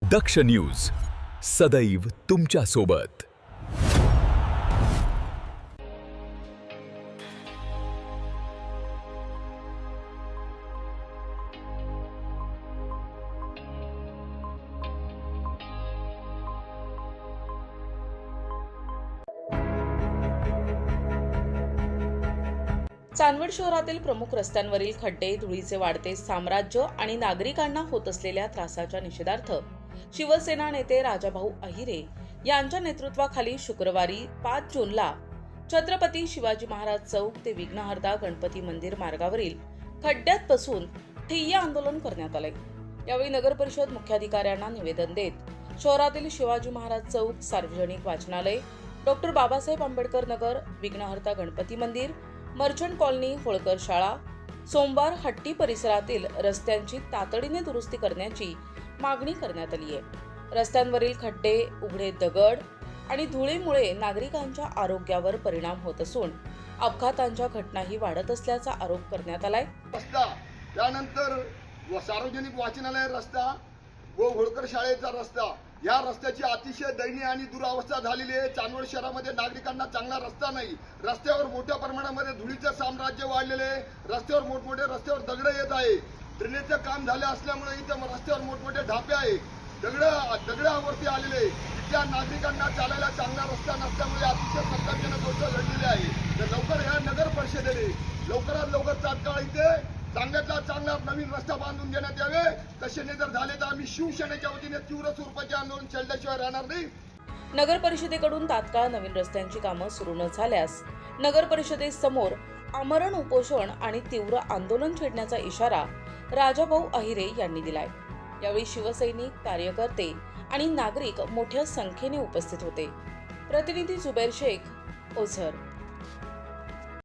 दक्ष news सदैव तुमच्या सोबत। चांदवड शहरातील प्रमुख रस्त्यांवरील खड्डे, धुळीचे वाढते साम्राज्य आणि नागरिकांना होत असलेल्या त्रासाच्या निषेधार्थ शिवसेना नेते राजाभाऊ अहिरे यांच्या नेतृत्वाखाली शुक्रवारी 5 जूनला छत्रपती शिवाजी महाराज चौक ते विघ्नहर्ता गणपती मंदिर मार्गावरील खड्ड्यात बसून ठिय्या आंदोलन करण्यात आले। यावेळी नगर परिषद मुख्याधिकाऱ्यांना निवेदन देत शहरातील शिवाजी महाराज चौक, सार्वजनिक वाचनालय, डॉक्टर बाबासाहेब आंबेडकर नगर, विघ्नहर्ता गणपती मंदिर, मर्चंट कॉलनी, होळकर शाळा, सोमवार हट्टी परिसरातील रस्त्यांची तातडीने दुरुस्ती करण्याची मागणी करण्यात आली आहे। रस्त्यांवरील खड्डे, उघडे दगड आणि धुळीमुळे नागरिकांच्या आरोग्यावर परिणाम होत असून अपघातांच्या घटनाही वाढत असल्याचा आरोप करण्यात आलाय। त्यानंतर सार्वजनिक वाचनालय रस्ता व होळकर शाळेचा रस्ता, या रस्त्याची अतिशय दयनीय आणि दुरावस्था झालेली आहे। चांदवड शहरामध्ये नागरिकांना चांगला रस्ता नाही, रस्त्यावर मोठ्या प्रमाणामध्ये धुळीचं साम्राज्य वाढलेले आहे। रस्त्यावर मोठमोठे दगड येत आहे। ड्रेनेजचं काम झालं असल्यामुळे इथं रस्त्यावर मोठमोठे ढापे आहे, दगडावरती आलेले। त्या नागरिकांना चालायला चांगला रस्ता नसल्यामुळे अतिशय संकटजनक गोष्ट घडलेली आहे। तर लवकर या नगर परिषदेने लवकरात लवकर तात्काळ इथे चांगल्यातला चांगला नवीन रस्ता बांधून देण्यात यावे। तसे जर झाले तर आम्ही शिवसेनेच्या वतीने तीव्र स्वरूपाचे आंदोलन छेडल्याशिवाय राहणार नाही। नगर परिषदेकडून तात्काळ नवीन रस्त्यांची कामं सुरू न झाल्यास नगर परिषदेसमोर आमरण उपोषण आणि तीव्र आंदोलन छेडण्याचा इशारा राजाभाऊ अहिरे यांनी दिलाय। यावेळी शिवसैनिक, कार्यकर्ते आणि नागरिक मोठ्या संख्येने उपस्थित होते। प्रतिनिधी जुबेर शेख, ओझर।